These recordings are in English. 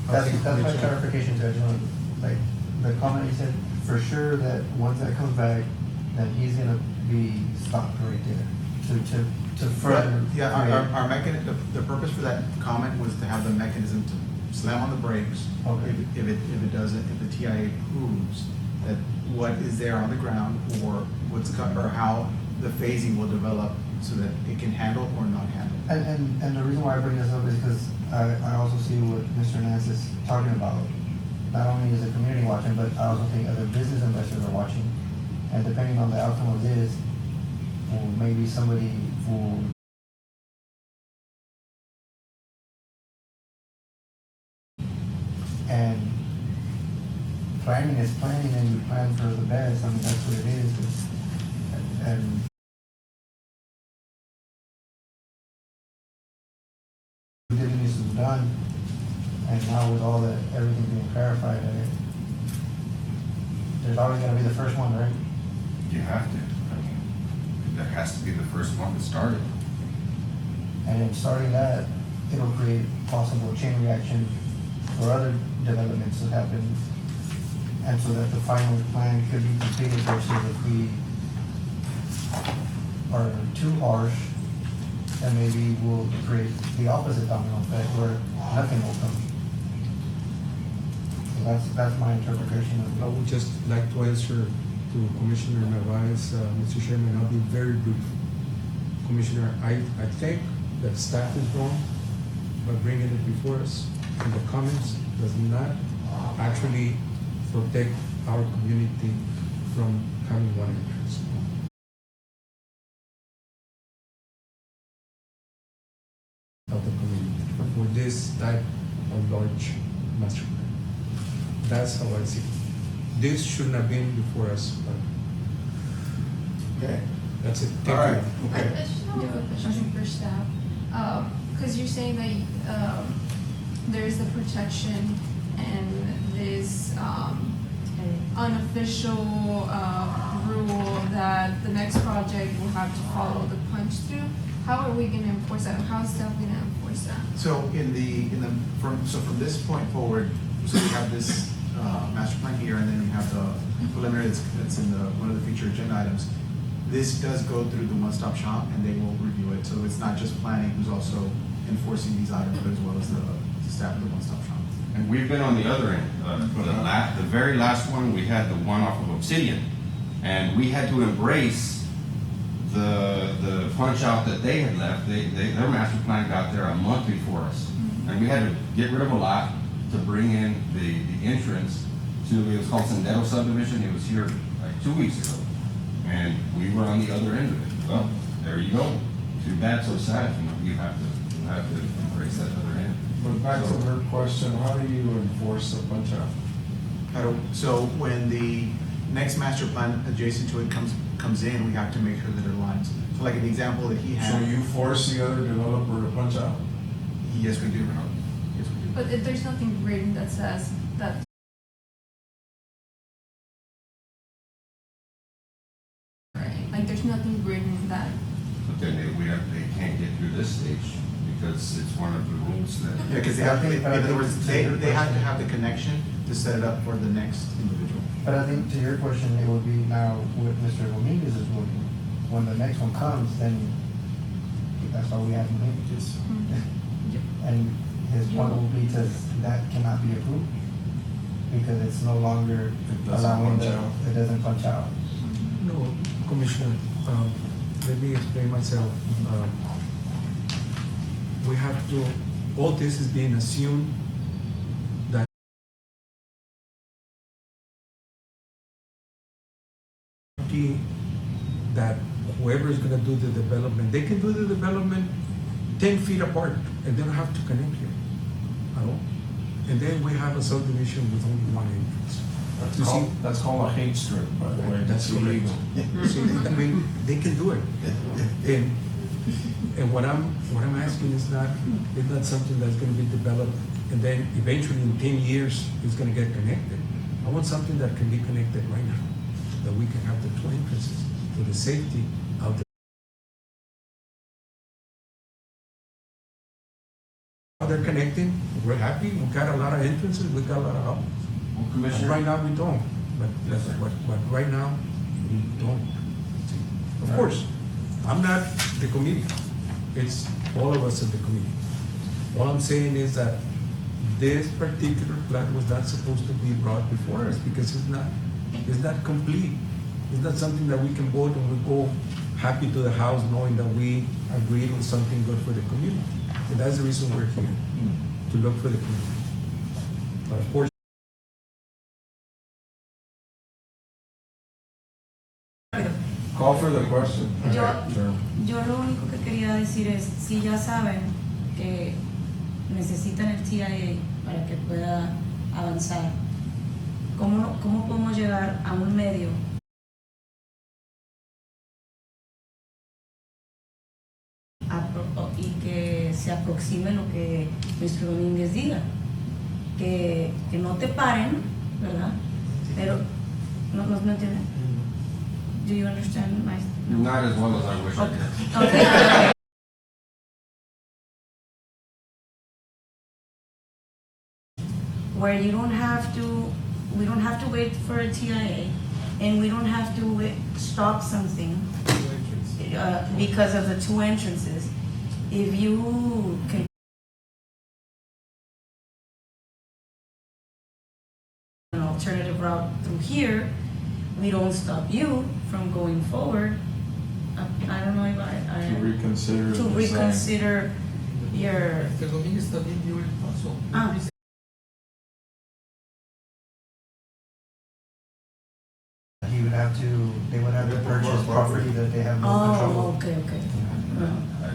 That's my clarification, Judge. Like, the comment you said, for sure that once that comes back, that he's gonna be stopped right there to further. Yeah, create- our mechanism, the purpose for that comment was to have the mechanism to slam on the brakes. Okay. If it doesn't, if the TIA proves that what is there on the ground or what's cut, or how the phasing will develop so that it can handle or not handle. And the reason why I bring this up is because I also see what Mr. Nance is talking about. Not only is the community watching, but I also think other business investors are watching. And depending on the outcome of this, or maybe somebody will and planning is planning, and you plan for the best. I mean, that's what it is. And due diligence is done, and now with all the everything being clarified, there's always gonna be the first one, right? You have to. I mean, that has to be the first one that started. And in starting that, it'll create possible chain reaction for other developments that happen. And so that the final plan could be completed versus if we are too harsh, then maybe we'll create the opposite domino effect where nothing will come. So that's my interpretation of I it. would just like to answer to Commissioner Narvaez, Mr. Chairman, I'll be very brief. Commissioner, I think that staff is wrong by bringing it before us, and the comments does not actually protect our community from having one entrance. Of the community for this type of large master plan. That's how I see it. This shouldn't have been before us, but Okay. that's it. All right. I Okay. just have a question for staff, because you're saying that, there's the protection and this, unofficial, rule that the next project will have to follow the punch through. How are we gonna enforce that? How is staff gonna enforce that? So from this point forward, so we have this, master plan here, and then we have the preliminary that's in one of the future agenda items. This does go through the one-stop shop, and they will review it, so it's not just planning who's also enforcing these items, but as well as the staff of the one-stop shop. And we've been on the other end. For the very last one, we had the one off of Obsidian. And we had to embrace the punch out that they had left. Their master plan got there a month before us. And we had to get rid of a lot to bring in the entrance to, it was called Sendero subdivision. It was here like 2 weeks ago. And we were on the other end of it. Well, there you go. Too bad, so sad. You have to embrace that other end. But back to her question, how do you enforce a punch out? So when the next master plan adjacent to it comes in, we have to make sure that it aligns. So like an example that he had. So you force the other developer to punch out? Yes, we do. Yes, we do. But if there's nothing written that says that. Right, like there's nothing written that. But then they can't get through this stage because it's one of the rules that. Yeah, because in other words, they have to have the connection to set it up for the next individual. But I think to your question, it would be now what Mr. Dominguez is working. When the next one comes, then that's why we have him here. And his point will be to, that cannot be approved because it's no longer It doesn't allowing punch out. it doesn't punch out. No, Commissioner, let me explain myself. We have to, all this is being assumed that that whoever is gonna do the development, they can do the development 10 feet apart and they don't have to connect here at all. And then we have a subdivision with only one entrance. You see? That's called a hate strip, by the way. That's It's correct. illegal. See, I mean, they can do it. And what I'm asking is not something that's gonna be developed and then eventually in 10 years it's gonna get connected. I want something that can be connected right now, that we can have the two entrances for the safety of the. How they're connecting, we're happy, we got a lot of entrances, we got a lot of outlets. Well, Commissioner. Right now, we don't, but, Yes, sir. but right now, we don't. Of course, I'm not the committee, it's all of us in the committee. All I'm saying is that this particular plan was not supposed to be brought before us because it's not complete. It's not something that we can vote and we go happy to the house knowing that we agreed on something good for the community. And that's the reason we're here, to look for the community. But of course, Call for the question. Yo- Sure. Yo lo único que quería decir es, si ya saben que necesitan el TIA para que pueda avanzar, ¿cómo podemos llegar a un medio y que se aproxime lo que Mr. Domínguez diga? Que no te paren, ¿verdad? Pero, ¿no entienden? Do you understand my... Not as well as I wish I did. Okay. Where you don't have to, we don't have to wait for a TIA, and we don't have to stop something because of the two entrances. If you can an alternative route through here, we don't stop you from going forward. I don't know if I To reconsider. to the design. reconsider your. Mr. Domínguez también dio el paso. Ah. He would have to, they would have to purchase property that they have no control Oh, over. okay.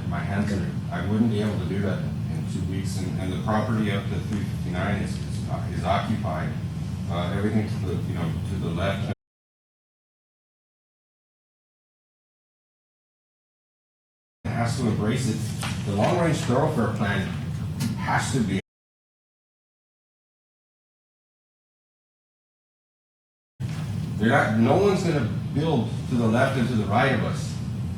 My hands are, I wouldn't be able to do that in 2 weeks, and the property up to 359 is occupied. Everything to the, to the left. Has to embrace it. The long-range thoroughfare plan has to be. No one's gonna build to the left and to the right of us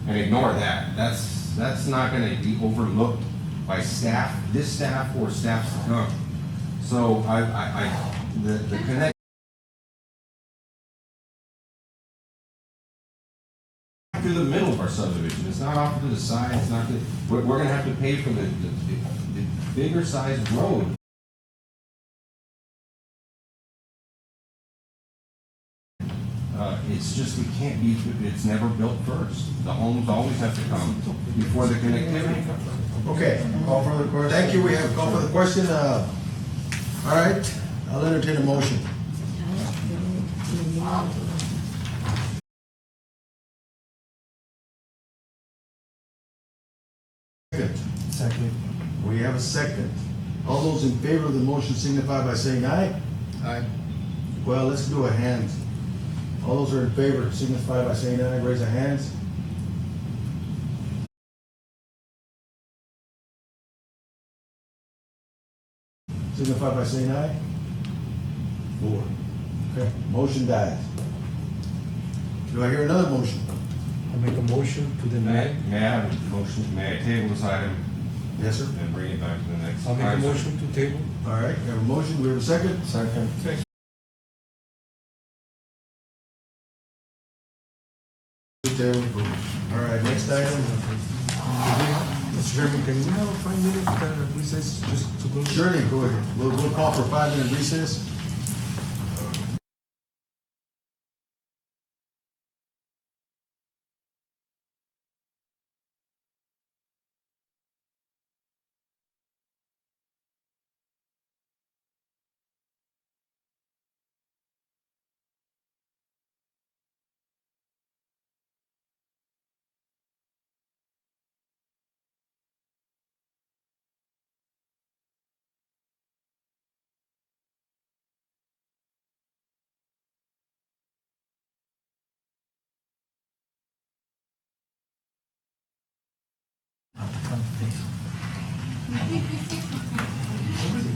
and ignore that. That's not gonna be overlooked by staff, this staff or staffs to come. So the connect. Through the middle of our subdivision, it's not off to the side, it's not, we're gonna have to pay for the bigger sized road. It's just, we can't be, it's never built first. The homes always have to come before the connectivity comes. Okay, Call for the question. thank you, we have called for the question, all right, I'll entertain a motion. Second, Second. we have a second. All those in favor of the motion signify by saying aye. Aye. Well, let's do a hand. All those who are in favor signify by saying aye, raise your hands. Signify by saying aye. 4. Okay, motion dies. Do I hear another motion? I make a motion to deny. May I have a motion, may I table this item Yes, sir. and bring it back to the next? I'll make a time? motion to table. All right, we have a motion, we have a second? Second. All right, next item. Mr. Chairman, can we have a 5-minute recess just to go? Surely, go ahead. We'll call for a 5-minute recess.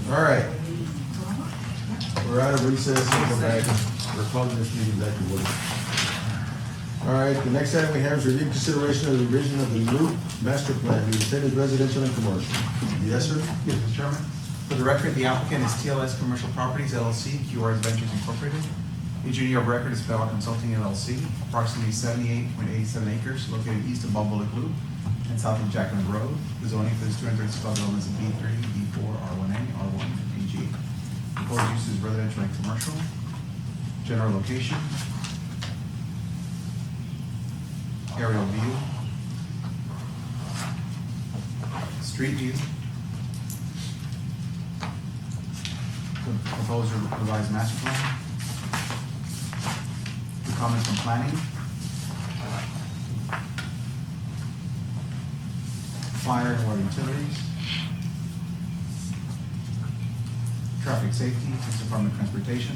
All right. We're out of recess. We're back. We're calling this meeting back to order. All right, the next item we have is review consideration of the revision of the new master plan, the intended residential and commercial. Yes, sir? Yes, Mr. Chairman. For the record, the applicant is TLS Commercial Properties LLC, QRS Ventures Incorporated. Engineer of record is Bella Consulting LLC, approximately 78.87 acres located east of Bob Bullock Loop and south of Jackman Road. The zoning for this 235 development is B3, B4, R1A, R1, and PG. Proposed use is residential and commercial. General location. Aerial view. Street view. Proposed revised master plan. The comments from planning. Fire and water utilities. Traffic safety, Texas Department of Transportation.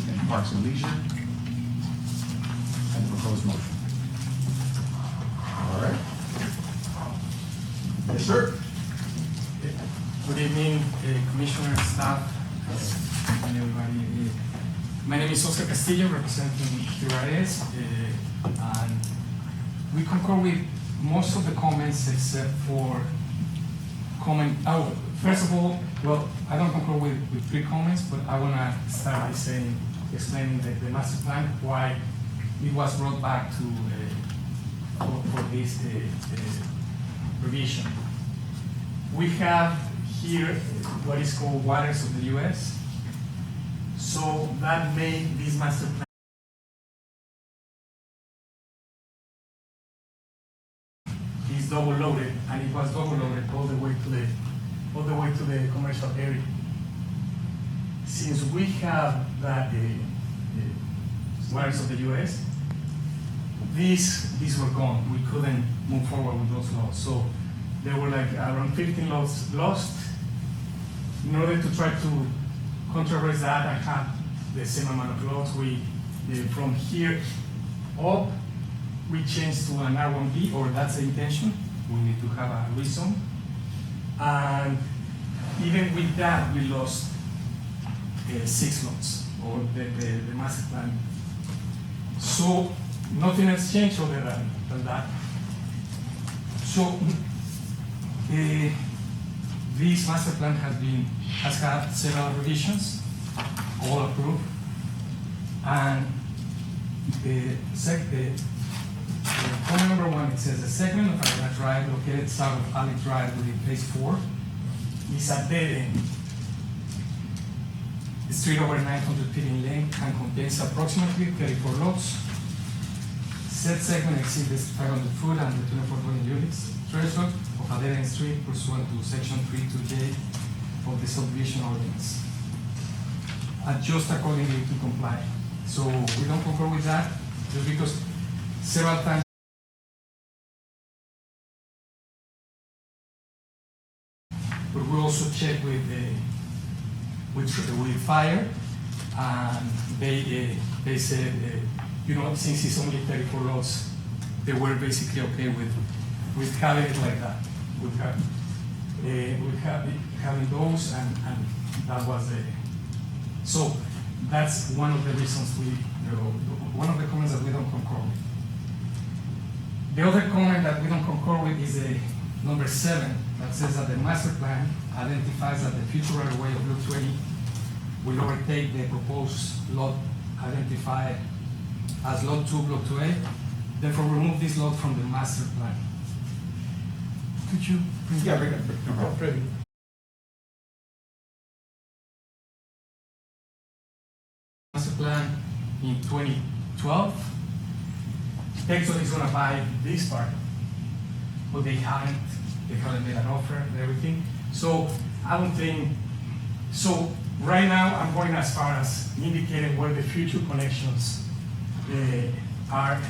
And Parks and Leisure. And the proposed motion. All right. Yes, sir. Good evening, Commissioner, staff, and everybody. My name is Oscar Castillo, representing QRS, and we concur with most of the comments except for comment. Oh, first of all, well, I don't concur with 3 comments, but I want to start by explaining the master plan, why it was brought back to for this revision. We have here what is called Waters of the U.S. So that made this master plan is double loaded, and it was double loaded all the way to the commercial area. Since we have that Waters of the U.S., these were gone. We couldn't move forward with those laws. So there were like around 15 lots lost. In order to try to controverse that and have the same amount of lots, we from here up, we changed to an R1B, or that's the intention. We need to have a rezone. And even with that, we lost 6 lots, or the master plan. So nothing has changed other than that. So this master plan has had several revisions, all approved, and comment number 1, it says the segment of Arena Drive located south of Ali Drive within phase 4 is a dead end. The street over 900 feet in length and contains approximately 34 lots. Said segment exceeds 500 foot and the 24 dwelling units threshold of a dead-end street pursuant to section 32J of the subdivision ordinance. Adjust accordingly to comply. So we don't concur with that, just because several times but we also check with fire, and they said, since it's only 34 lots, they were basically okay with having it like that. Having those, and that was so that's one of the reasons one of the comments that we don't concur with. The other comment that we don't concur with is number 7, that says that the master plan identifies that the future right of way of Block 20 will overtake the proposed lot identified as Lot 2, Block 2A, therefore remove this lot from the master plan. Could you bring Yeah, that? bring it, no problem. Master plan in 2012. Texas is gonna buy this part, but they haven't made an offer and everything. So I don't think, so right now I'm going as far as indicating where the future connections are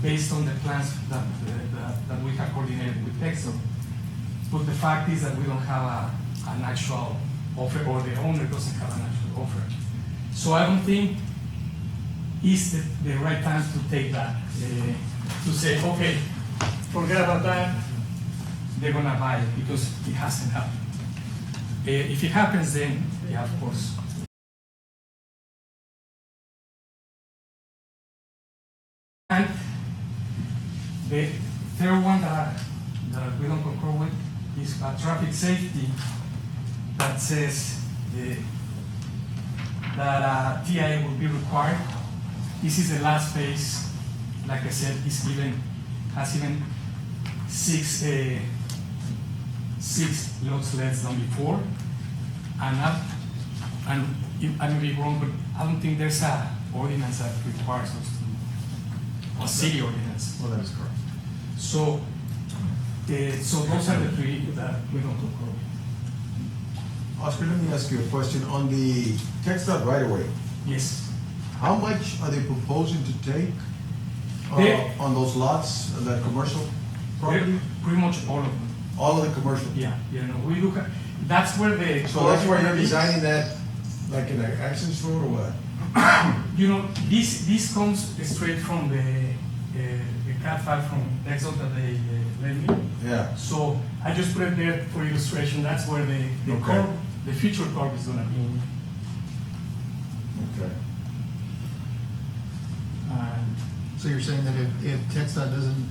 based on the plans that we have coordinated with Texas. But the fact is that we don't have an actual offer, or the owner doesn't have an actual offer. So I don't think it's the right time to take that, to say, okay, forget about that, they're gonna buy it, because it hasn't happened. If it happens, then, yeah, of course. And the third one that we don't concur with is a traffic safety that says that TIA will be required. This is the last phase. Like I said, has even six lots less than before. And I may be wrong, but I don't think there's a ordinance that requires us to, a city ordinance. Well, that is correct. So, so those are the three that we don't talk about. Oscar, let me ask you a question. On the TxDOT right away, Yes. how much are they proposing to take They- on those lots, that commercial property? Pretty much all of them. All of the commercial? Yeah, no, we look at, that's where the. So that's why you're designing that, like in an access road or what? You know, this comes straight from the CAT file from Exxon that they lent me. Yeah. So I just put it there for illustration. That's where the Okay. curb, the future curb is gonna be. Okay. And So you're saying that if TxDOT doesn't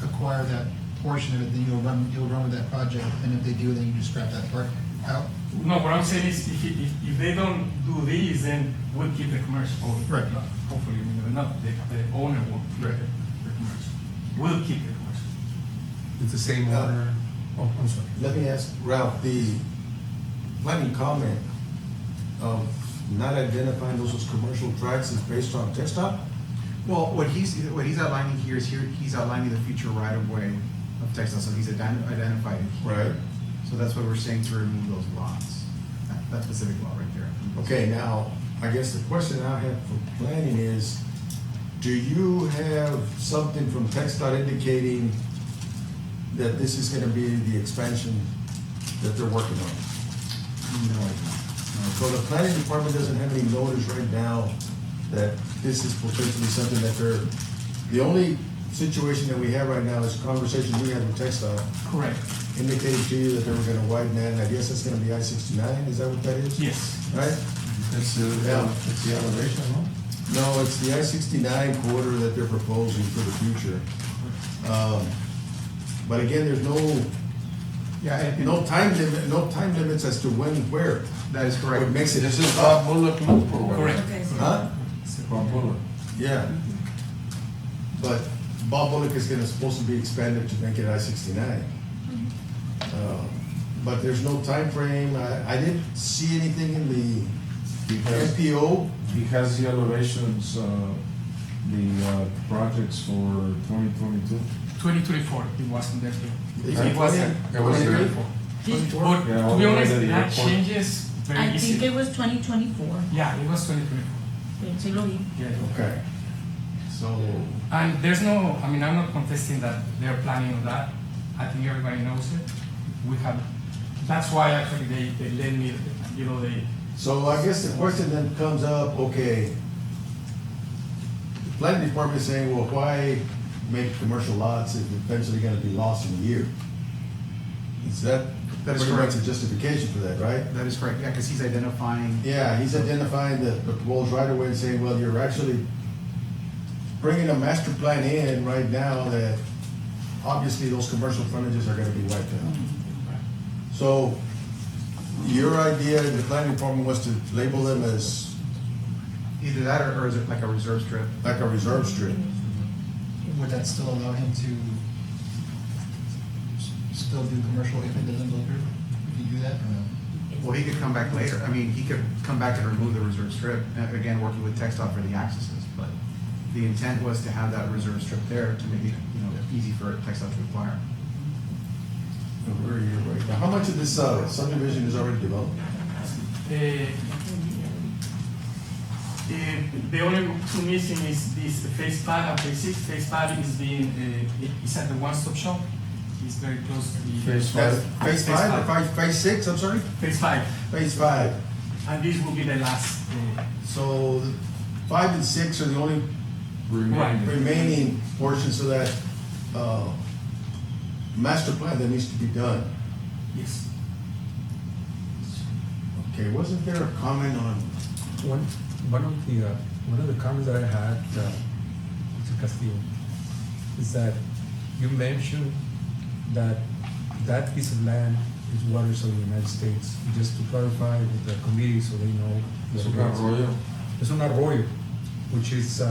acquire that portion of it, then you'll run with that project, and if they do, then you just scrap that part out? no, what I'm saying is, if they don't do these, then we'll keep the commercial. Right. Hopefully, not the owner will keep Right. the commercial. We'll keep the commercial. It's the same owner. Oh, I'm sorry. Let me ask Ralph, the planning comment of not identifying those as commercial tracks is based on TxDOT? Well, what he's outlining here is he's outlining the future right of way of Texas, so he's identified it here. Right. So that's why we're saying to remove those lots, that specific lot right there. Okay, now, I guess the question I have for planning is, do you have something from TxDOT indicating that this is gonna be the expansion that they're working on? No, I don't. So the planning department doesn't have any notice right now that this is potentially something that they're, the only situation that we have right now is conversations we had with TxDOT Correct. indicating to you that they were gonna widen that, and I guess that's gonna be I-69, is that what that is? Yes. Right? It's Yeah. the elevation, no? No, it's the I-69 corridor that they're proposing for the future. But again, there's no time limits as to when and where. That is correct. What makes it, This is Bob Bullock Loop or what? Correct. Okay. huh? Bob Bullock. Yeah. But Bob Bullock is supposed to be expanded to make it I-69. But there's no time frame. I didn't see anything in the Because MPO. he has the elevations, the projects for 2022. 2024, it wasn't there. Is It it was 20? It was there. 2024. But Yeah, to all be the way honest, to the that airport. changes I very think easily. it was 2024. Yeah, it was 2024. Sí lo vi. Yeah. Okay. So, And there's no, I mean, I'm not contesting that they're planning on that. I think everybody knows it. We have, that's why actually they let me, you know, so I guess the question then comes up, okay, the planning department is saying, well, why make commercial lots if eventually gonna be lost in a year? Is that That is pretty much correct. a justification for that, right? That is correct, yeah, because he's identifying. Yeah, he's identifying the proposed right away and saying, well, you're actually bringing a master plan in right now that obviously those commercial frontages are gonna be wiped out. So your idea, the planning department was to label them as Either that or is it like a reserve strip? like a reserve strip. Would that still allow him to still do commercial if it doesn't go through? If you do that, or no? Well, he could come back later. I mean, he could come back and remove the reserve strip, again, working with TxDOT for the accesses. But the intent was to have that reserve strip there to make it, easy for TxDOT to acquire. Where are you right now? How much of this subdivision is already developed? The only two missing is this phase 5 and phase 6. Phase 5 is being, is at the one-stop shop. It's very close to the. Phase That's five. phase five or phase six, I'm sorry? Phase 5. Phase five. And this will be the last, So 5 and 6 are the only Right. remaining portions of that, master plan that needs to be done. yes. Okay, wasn't there a comment on, One of the comments that I had, Mr. Castillo, is that you mentioned that that piece of land is waters of the United States. Just to clarify with the committee so they know. Es un arroyo. Es un arroyo, which is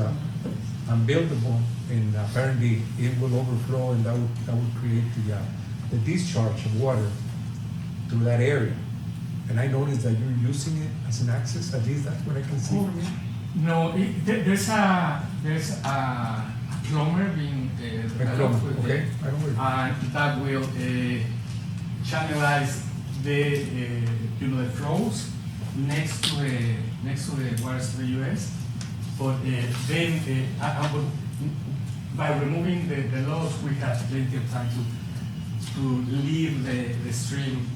unbuildable, and apparently it will overflow, and that would create the discharge of water through that area. And I noticed that you're using it as an access, at least that's what I can see from here. No, there's a plumber being developed with Okay, I don't worry. and that will channelize the the flows next to the waters of the U.S. But then by removing the laws, we have plenty of time to leave the stream,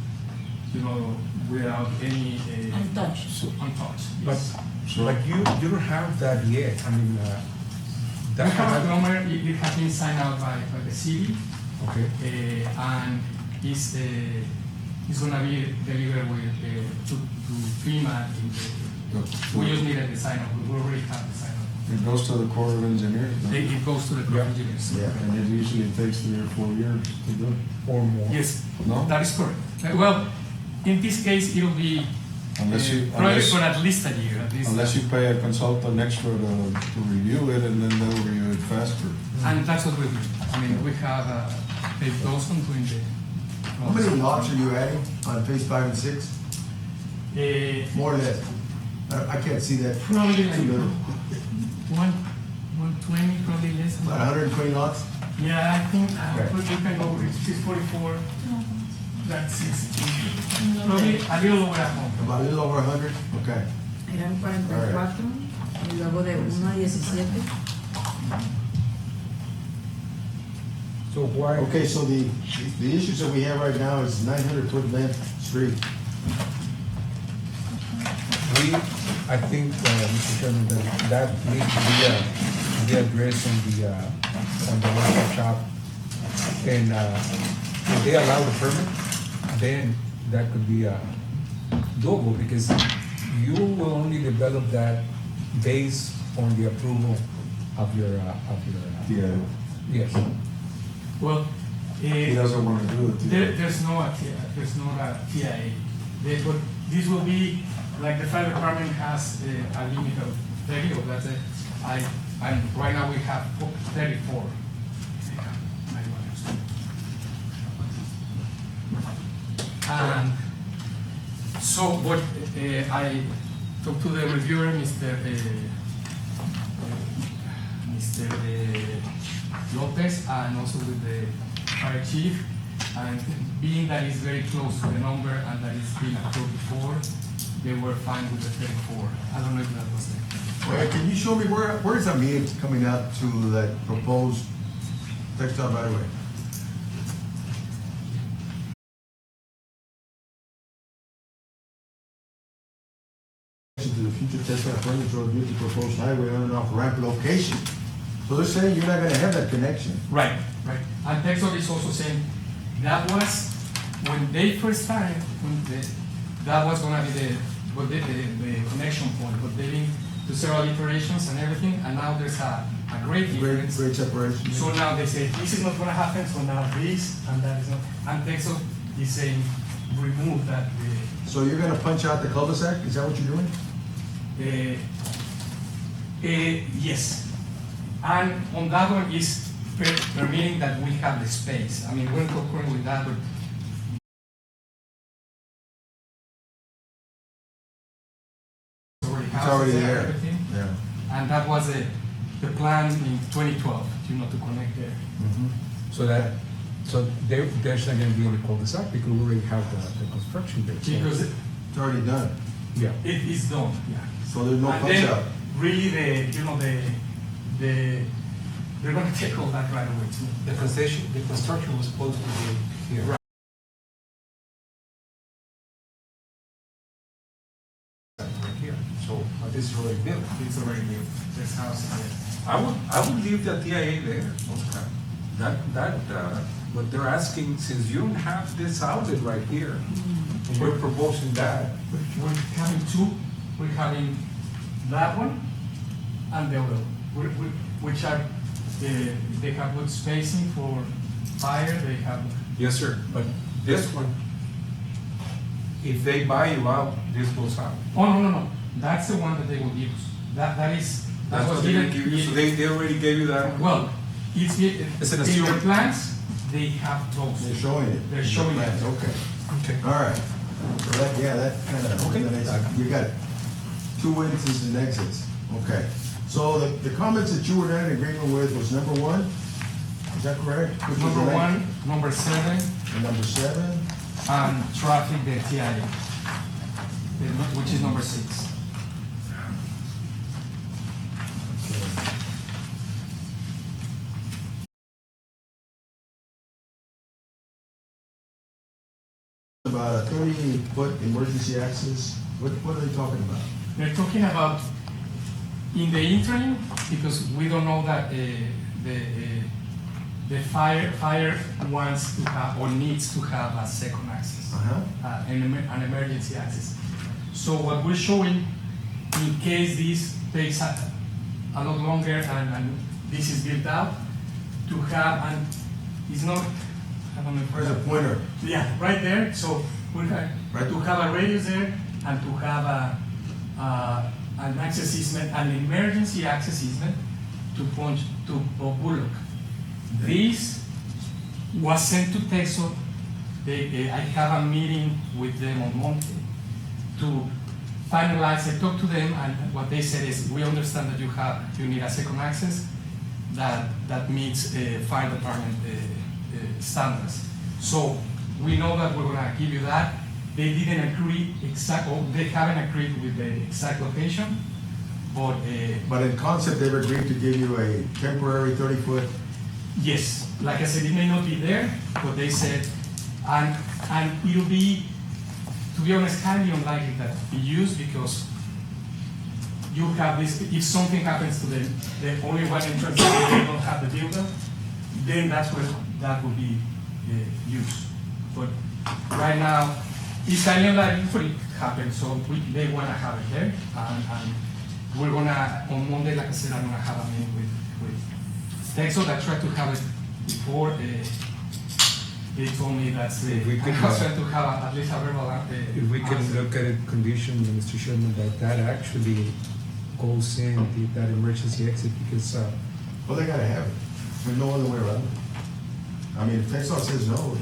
without any Untouched. untouched. But, Yes. but you don't have that yet, I mean, We that have a has, plumber, it has been signed out by the city, okay, and it's gonna be delivered to FEMA. We just needed the sign off, we already have the sign off. It goes to the Corps of Engineers, no? It goes to the Corps of Engineers. Yeah. And it usually takes 3 or 4 years to do. or more. Yes, No? that is correct. Well, in this case, it'll be Unless you, probably unless, for at least a year, at least. unless you pay a consultant extra to review it, and then they'll review it faster. And that's what we do. I mean, we have Dave Dawson doing the. How many lots are you adding on phase 5 and 6? More or less? I can't see that. Probably like Too little. 120, probably less. than About that. 120 lots? Yeah, I think Okay. we can go with 644. That's 60. Probably a little over at home. About a little over 100? Okay. Eran 44 y luego de 1 a 17. So why? Okay, so the issues that we have right now is 900 Toward Lent Street. I think, Mr. Chairman, that needs to be addressed on the one-stop shop. And if they allow the permit, then that could be doable, because you will only develop that based on the approval of your. Yeah. Yes. Well, He doesn't want to do it. there's no TIA. But this will be, like the fire department has a limit of 30, or that's it. And right now we have 34. And so what I talked to the reviewer, Mr. Lopez, and also with the fire chief, and being that it's very close to the number and that it's been approved before, they were fine with the 34. I don't know if that was it. Can you show me where is that meter coming out to that proposed textile right away? To the future textile furniture road due to proposed highway on and off ramp location. So they're saying you're not gonna have that connection. Right, right. And Texas is also saying that was when they first started, that was gonna be the connection point, but they've been to several iterations and everything, and now there's a great difference. Great separation. So now they say this is not gonna happen, so now this and that is not. And Texas is saying remove that. So you're gonna punch out the cul-de-sac? Is that what you're doing? Yes. And on that one is permitting that we have the space. I mean, we're concurrent with that, but It's already there. everything. Yeah. And that was the plan in 2012, to connect there. So there's not gonna be any cul-de-sac, because we already have the construction there. So- Because It's already done. Yeah. it is done, yeah. So there's no And punch then out. really they're gonna take all that right away too. The construction was supposed to be here. Right here, so this is already built. It's already built. This house is there. I would leave the TIA there. What they're asking, since you don't have this outlet right here, and we're proposing that. We're having two. We're having that one and the other one, which are, they have good spacing for fire, they have. Yes, sir. But This one, if they buy you out, this goes out. Oh, no, that's the one that they will use. That is, That's what they given- give you, so they already gave you that? Well, it's, It's an in your assumed- plans, they have those. They're showing it. They're showing it. Okay. Okay. All right. So that, yeah, that kind of, Okay. you got two entrances and exits. Okay. So the comments that you were not in agreement with was number one? Is that correct? Which was Number the one, number 7, And number 7? and traffic, the TIA, which is number 6. About a 30-foot emergency access. What are they talking about? They're talking about in the interim, because we don't know that the fire wants to have or needs to have a second access, an emergency access. So what we're showing, in case this takes a lot longer and this is built out, to have, and it's not, I don't know if Where's the pointer? yeah, right there, so we have, Right. to have a radius there and to have an access easement, an emergency access easement to punch to Bullock. This was sent to Texas. I have a meeting with them on Monday to finalize. I talked to them, and what they said is, we understand that you need a second access that meets fire department standards. So we know that we're gonna give you that. They didn't agree they haven't agreed with the exact location, but But in concept, they've agreed to give you a temporary 30-foot. yes, like I said, it may not be there, but they said, and it'll be, to be honest, highly unlikely that be used, because you have this, if something happens to the only one entrance, they don't have the builder, then that's where that will be used. But right now, it's highly unlikely for it to happen, so they wanna have it there, and we're gonna, on Monday, like I said, I'm gonna have a meeting with Texas. I tried to have it before, they told me that's the, If we could, I was trying to have at least a verbal, If we can answer. look at it condition, Mr. Chairman, that actually goes in that emergency exit, because, Well, they gotta have it. There's no other way around it. I mean, if Texas says no,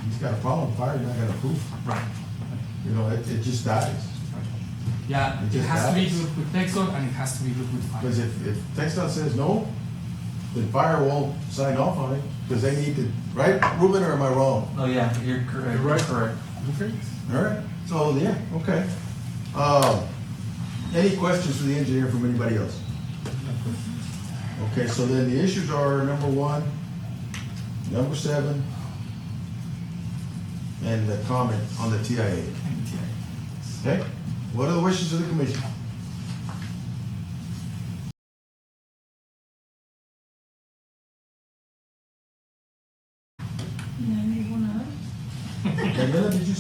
he's got a problem, fire's not gonna approve. Right. You know, it just dies. Yeah, It it just has to be happens. good with Texas, and it has to be good with fire. Because if Texas says no, then fire won't sign off on it, because they need to, right, Ruben, or am I wrong? Oh, yeah, you're correct. You're right. Correct. okay. All right, so, yeah, okay. Any questions for the engineer from anybody else? Okay, so then the issues are number 1, number 7, and the comment on the TIA. Okay, what are the wishes of the commission? Daniela, did you?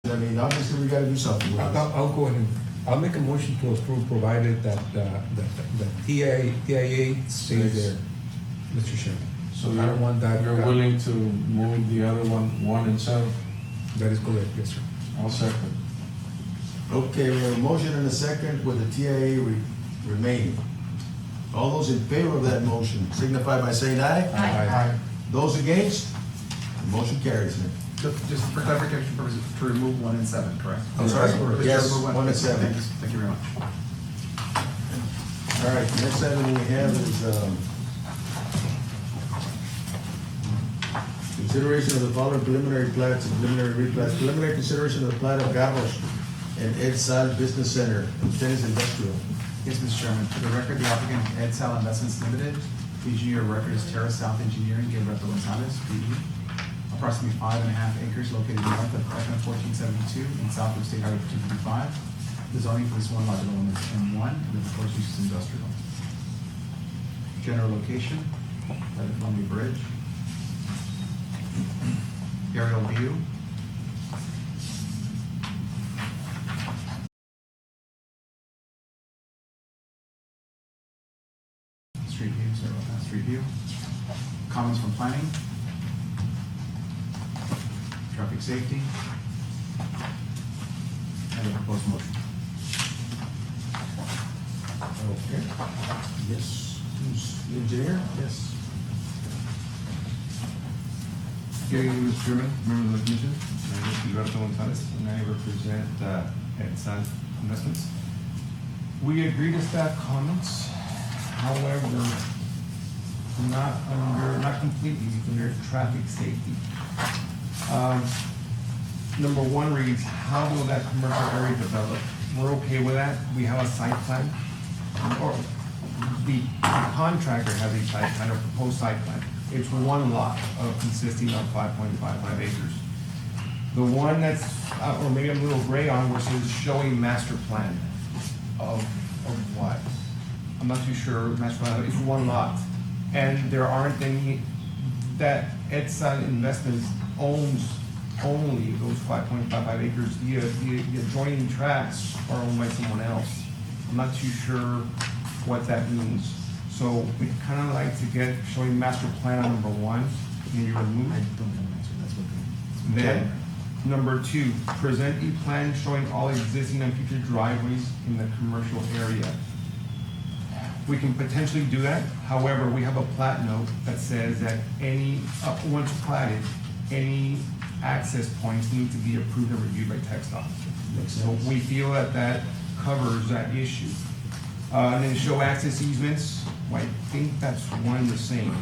I mean, obviously, we gotta do something with this. I'll go ahead and, I'll make a motion to approve, provided that, the TIA stays there, Mr. Chairman. So I don't want that. You're willing to move the other one and 7? That is correct, yes, sir. I'll second. Okay, we have a motion and a second with the TIA remaining. All those in favor of that motion signify by saying aye. Aye. Those against, the motion carries. Just for clarification purposes, to remove 1 and 7, correct? I'm sorry? Just to Yes, remove 1 and 7. Thank you very much. All right, the next item we have is, consideration of the following preliminary plats and preliminary replats. Preliminary consideration of the plat of Garros and Ed Sal Business Center, Tennis Industrial. Yes, Mr. Chairman, for the record, the applicant Ed Sal Investments Limited, PG, your record is Terra South Engineering, Gilberto Gonzalez, PG. Approximately 5.5 acres located north of FM 1472 and south of State Highway 255. The zoning for this one lot development is M1, and the proposed use is industrial. General location, right at Columbia Bridge. Aerial view. Street view, sorry about that, street view. planning, traffic safety, and the proposed motion. Okay. Yes, who's the engineer? Yes. Good evening, Mr. Chairman, members of the commission. My name is Gilberto Gonzalez, and I represent Edsan Investments. We agree to staff comments, however, not completely under traffic safety. Number one reads, how will that commercial area develop? We're okay with that. We have a site plan, or the contractor has a site plan, or proposed site plan. It's one lot consisting of 5.55 acres. The one that's, or maybe I'm a little gray on, which is showing master plan of what? I'm not too sure, master plan, it's one lot. And there aren't any, that Edsan Investments owns only those 5.55 acres. The adjoining tracts are owned by someone else. I'm not too sure what that means. So we'd kind of like to get showing master plan on number one, and you remove it. Then, number two, present a plan showing all existing and future driveways in the commercial area. We can potentially do that. However, we have a plat note that says that any, once platted, any access points need to be approved and reviewed by TxDOT. So we feel that that covers that issue. And then show access easements, well, I think that's one and the same.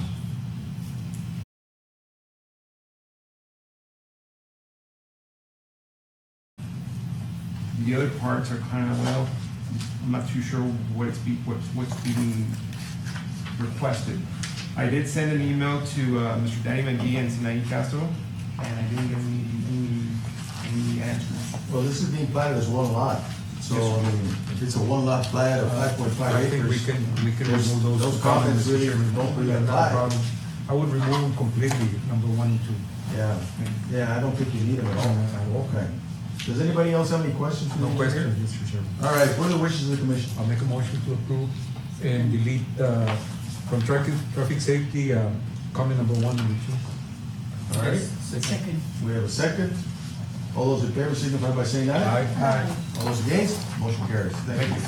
The other parts are kind of, well, I'm not too sure what's being requested. I did send an email to Mr. Danny McGee and Sinai Castro, and I didn't get any answers. Well, this is being platted as one lot, so, I mean, if it's a one lot plat of 5.5 I think we acres. can remove Those comments really don't really Not a apply. problem. I would remove them completely, number one and two. Yeah, I don't think you need them at all. Okay. Does anybody else have any questions? for the No engineer? questions, Mr. Chairman. All right, what are the wishes of the commission? I'll make a motion to approve and delete from traffic safety, comment number one and two. All right, Second. we have a second. All those in favor signify by saying aye. Aye. All those against, motion carries. Thank you.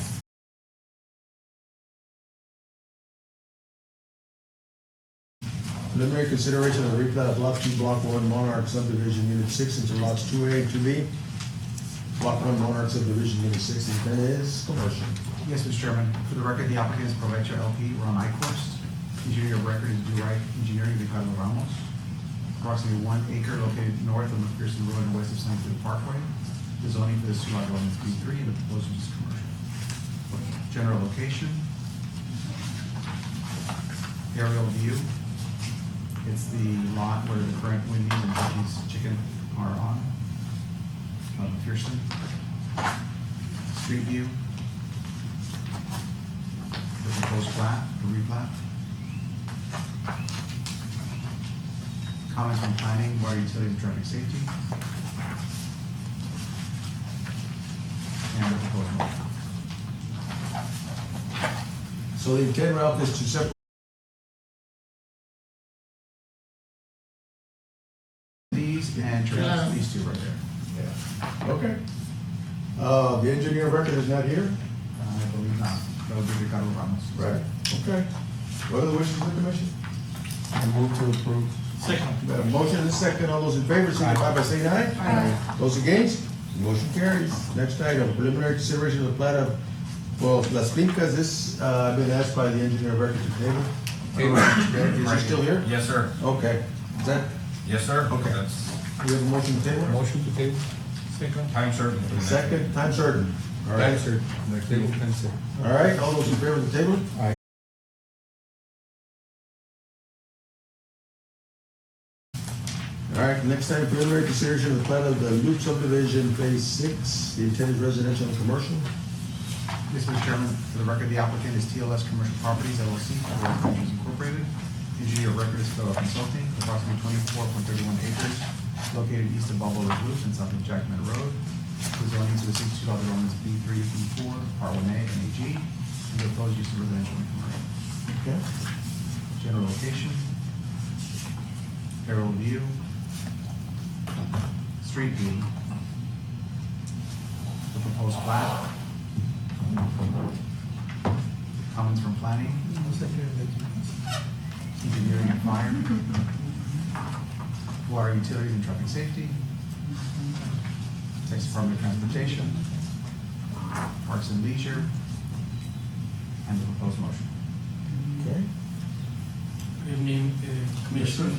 Preliminary consideration of the replat of Lot 2, Block 1, Monarch subdivision, Unit 6 into lots 2A and 2B. Block 1, Monarch subdivision, Unit 6, and 10 is commercial. Yes, Mr. Chairman, for the record, the applicant is Provecho LP, we're on I-Course. Engineer of record is Do Right Engineering, Ricardo Ramos. Approximately 1 acre located north of McPherson Road and west of San Pedro Parkway. The zoning for this lot is B3, and the proposal is commercial. General location. Aerial view. It's the lot where the current Wendy's and Buc-ee's Chicken are on. McPherson. Street view. The proposed plat, the replat. Comments from planning, water utilities, and traffic safety. And the proposed motion. So the intent route is to separate These and transfer these two right there. Okay. The engineer of record is not here? I believe not. That would be Ricardo Ramos. Right. Okay. What are the wishes of the commission? I move to approve. We have a motion and a second. All those in favor signify by saying aye. Aye. Those against? Motion carries. Next item, preliminary consideration of the plat of, well, Las Fincas, this, been asked by the engineer of record to table. Is he still here? Yes, sir. Okay. Is that, Yes, sir. Okay. That's we have a motion to table? Motion to table. Second. time certain. Second, time certain. All right. Answer. Table cancel. All right, all those in favor of the table? Aye. All right, next item, preliminary consideration of the plat of the Loop subdivision, phase 6. The intent is residential and commercial. Yes, Mr. Chairman, for the record, the applicant is TLS Commercial Properties LLC, Corporations Incorporated. Engineer of record is Phil Consulting, approximately 24.31 acres, located east of Balboa Loop and south of Jackman Road. The zoning to the 62 lot developments B3, B4, Part 1A, and AG. And the proposed use of residential and commercial. Okay. General location. aerial view, street view, the proposed plat, comments from planning, engineering and fire, water utilities and traffic safety, Texas Department of Transportation, Parks and Leisure, and the proposed motion. Okay. Good evening, Commissioner,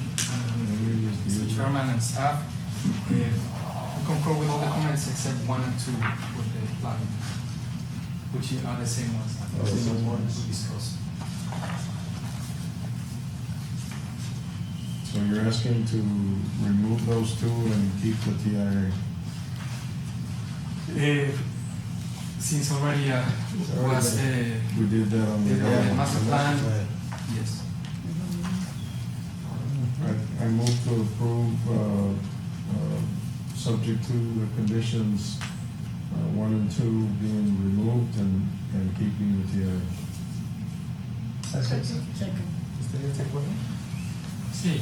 Mr. Chairman and staff. We concur with all the comments except 1 and 2 with the plan, which are the same ones. Same ones. We discussed. So you're asking to remove those two and keep the TIA? Since already was We did that on the the. master plan, yes. I move to approve, subject to the conditions, 1 and 2 being removed and keeping the TIA. Second. See,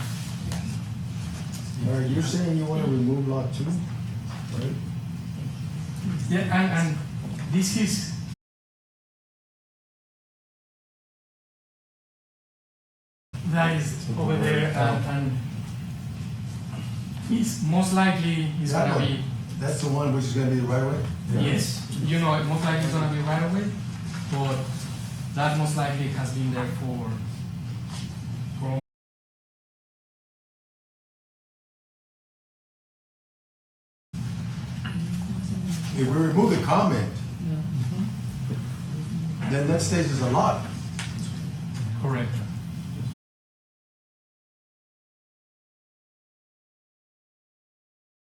All right, you're saying you want to remove lot 2, right? yeah, and this is that is over there, and it's most likely is That gonna one. be, That's the one which is gonna be the right way? yes, you know, most likely it's gonna be right away, but that most likely has been there for If we remove the comment, then that stays as a lot. correct.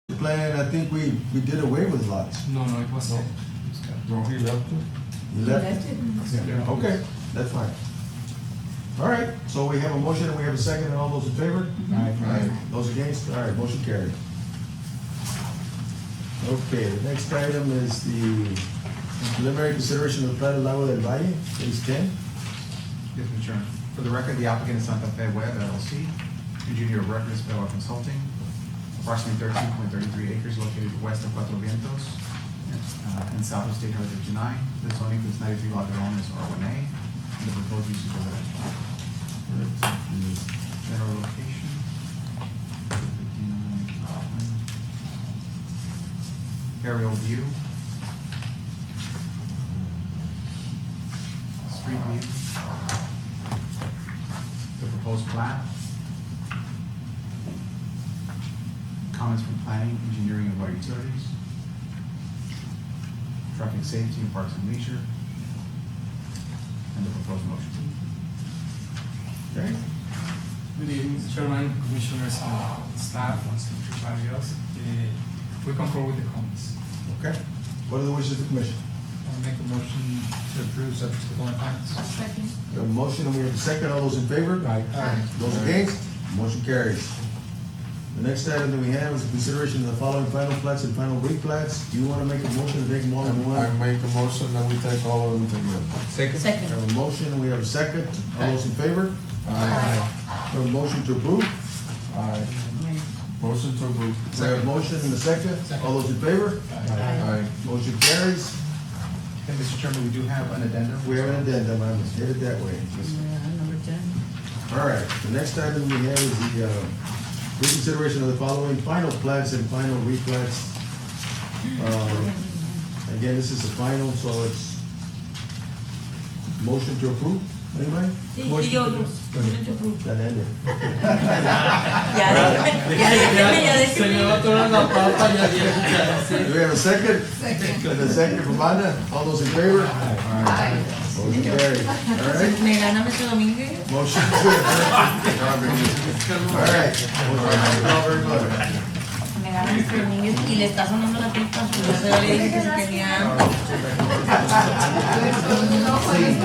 The plan, I think we did away with lots. No, it was not. No, he left it? You left it? Yeah, okay, that's fine. All right, so we have a motion and we have a second, and all those in favor? Aye. Those against? All right, motion carried. Okay, the next item is the preliminary consideration of the plan of Lago del Valle, phase 10. Yes, Mr. Chairman. For the record, the applicant is Santa Fe Web LLC. Engineer of record is Bella Consulting. Approximately 13.33 acres located west of Cuatro Vientos and south of State Highway 59. The zoning for this 93 lot development is R1A, and the proposed use is residential. General location. 59. Aerial view. Street view. The proposed plat. Comments from planning, engineering, and water utilities. Traffic safety and parks and leisure. And the proposed motion. Okay. Good evening, Chairman, Commissioners, and staff, and everybody else. We concur with the comments. Okay. What are the wishes of the commission? I'll make a motion to approve subject to the following comments. Second. We have a motion and we have a second. All those in favor? Aye. Those against? Motion carries. The next item that we have is the consideration of the following final plats and final replats. Do you want to make a motion to take them all in one? I make a motion that we take all of them together. We have a motion and we have a second. All those in favor? Aye. We have a motion to approve. Aye. Motion to approve. We have a motion and a second. All those in favor? Aye. Motion carries. And Mr. Chairman, we do have an addendum. We have an addendum. I'm headed that way. Number 10. All right, the next item we have is the reconsideration of the following final plats and final replats. Again, this is the final, so it's motion to approve. Anybody? Sí, yo, motion to approve. That ended. Ya, Se me va a atorar la papa, ya viene. Do we have a second? Second. And a second from Ana. All those in favor? Aye. Motion carried. All right. Me gana Mr. Domínguez. Motion to All right. Very good. Me gana Mr. Domínguez y le está sonando la pipa. Yo le dije que se tenía hambre. Good, so you know what is-